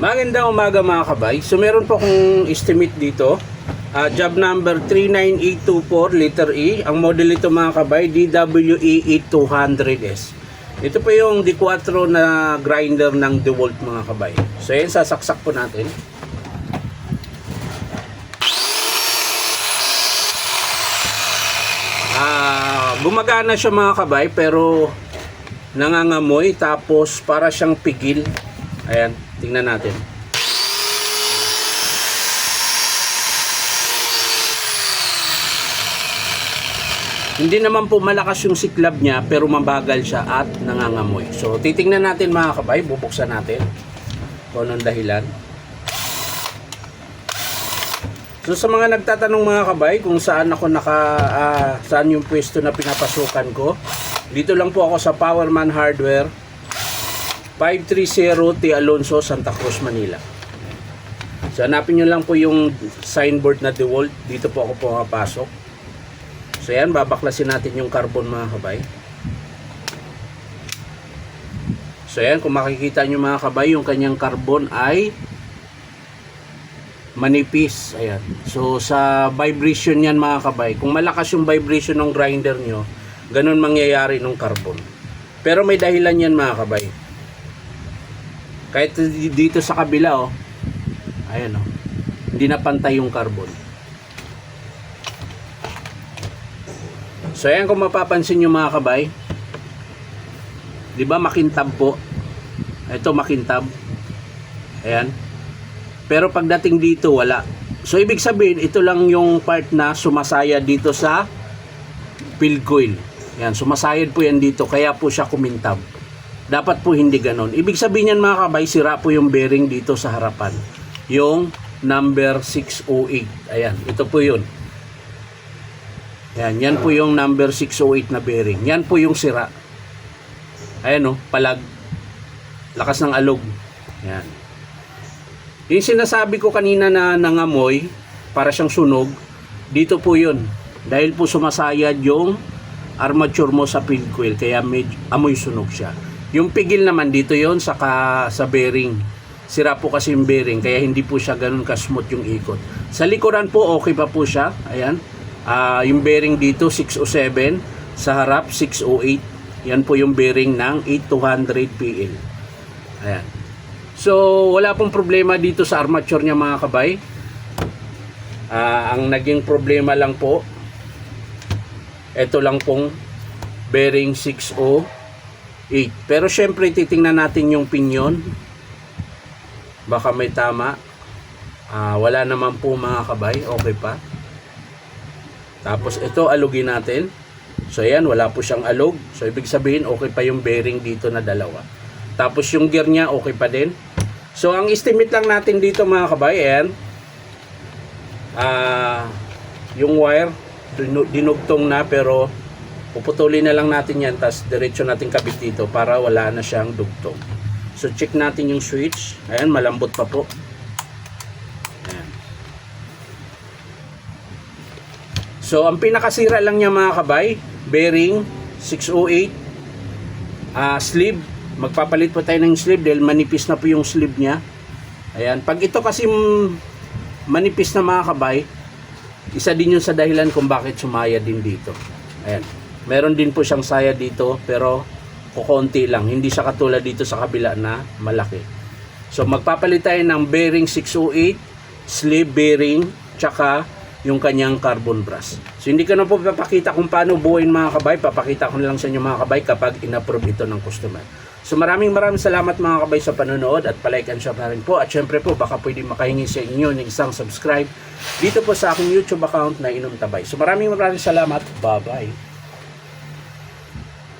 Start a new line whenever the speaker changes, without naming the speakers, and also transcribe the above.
Magandang umaga mga kabay. So meron po akong estimate dito. Job number 39824 letter E. Ang model ito mga kabay, DWE8200S. Ito po yung D4 na grinder ng DeWalt mga kabay. So yan, sasaksak po natin. Gumagana siya mga kabay pero nangangamoy, tapos para siyang pigil. Ayan, tingnan natin. Hindi naman po malakas yung siklab niya, pero mabagal siya at nangangamoy. So titingnan natin mga kabay, bubuksan natin kung anong dahilan. So sa mga nagtatanong mga kabay kung saan ako saan yung pwesto na pinapasukan ko, dito lang po ako sa Powerman Hardware, 530 T. Alonso, Santa Cruz, Manila. So hanapin nyo lang po yung signboard na DeWalt. Dito po ako pumapasok. So yan, babaklasin natin yung carbon mga kabay. So yan, kung makikita nyo mga kabay, yung kanyang carbon ay manipis. Ayan. So sa vibration yan mga kabay, kung malakas yung vibration ng grinder nyo, ganun mangyayari ng carbon. Pero may dahilan yan mga kabay. Kahit dito sa kabila, ayan, hindi na pantay yung carbon. So ayan, kung mapapansin nyo mga kabay, di ba makintab po? Ito makintab. Ayan. Pero pagdating dito, wala. So ibig sabihin, ito lang yung part na sumasayad dito sa field coil. Ayan, sumasayad po yan dito, kaya po siya kumintab. Dapat po hindi ganon. Ibig sabihin yan mga kabay, sira po yung bearing dito sa harapan. Yung number 608. Ayan, ito po yun. Ayan, yan po yung number 608 na bearing. Yan po yung sira. Ayan palag. Lakas ng alog. Ayan. Yung sinasabi ko kanina na nangamoy, para siyang sunog, dito po yun. Dahil po sumasayad yung armature mo sa field coil, kaya may amoy sunog siya. Yung pigil naman dito yon sa bearing. Sira po kasi yung bearing, kaya hindi po siya ganun ka-smooth yung ikot. Sa likuran po, okay pa po siya. Ayan. Yung bearing dito, 607. Sa harap, 608. Yan po yung bearing ng 8200 PL. Ayan. So, wala pong problema dito sa armature niya mga kabay. Ang naging problema lang po, ito lang pong bearing 608. Pero syempre titingnan natin yung pinion, baka may tama. Wala naman po mga kabay, okay pa. Tapos ito, alugin natin. So ayan, wala po siyang alog. So ibig sabihin okay pa yung bearing dito na dalawa. Tapos yung gear niya okay pa din. So ang estimate lang natin dito mga kabay, ayan, yung wire dinugtong na, pero puputulin na lang natin yan, tas diretso natin kabit dito para wala na siyang dugtong. So check natin yung switch. Ayan, malambot pa po. Ayan. So ang pinakasira lang niya mga kabay, bearing 608, sleeve. Magpapalit po tayo ng sleeve dahil manipis na po yung sleeve niya. Ayan, pag ito kasi manipis na mga kabay, isa din yun sa dahilan kung bakit sumaya din dito. Ayan. Meron din po siyang saya dito, pero kukonti lang. Hindi siya katulad dito sa kabila na malaki. So magpapalit tayo ng bearing 608, sleeve bearing, tsaka yung kanyang carbon brush. So hindi ko na po papakita kung paano buuin mga kabay. Papakita ko na lang sa inyo mga kabay kapag in-approve ito ng customer. So maraming salamat mga kabay sa panonood, at palike and share na rin po. At syempre po, baka pwede makahingi sa inyo ng isang subscribe dito po sa aking YouTube account na Inom Tabay. So maraming salamat. Bye-bye.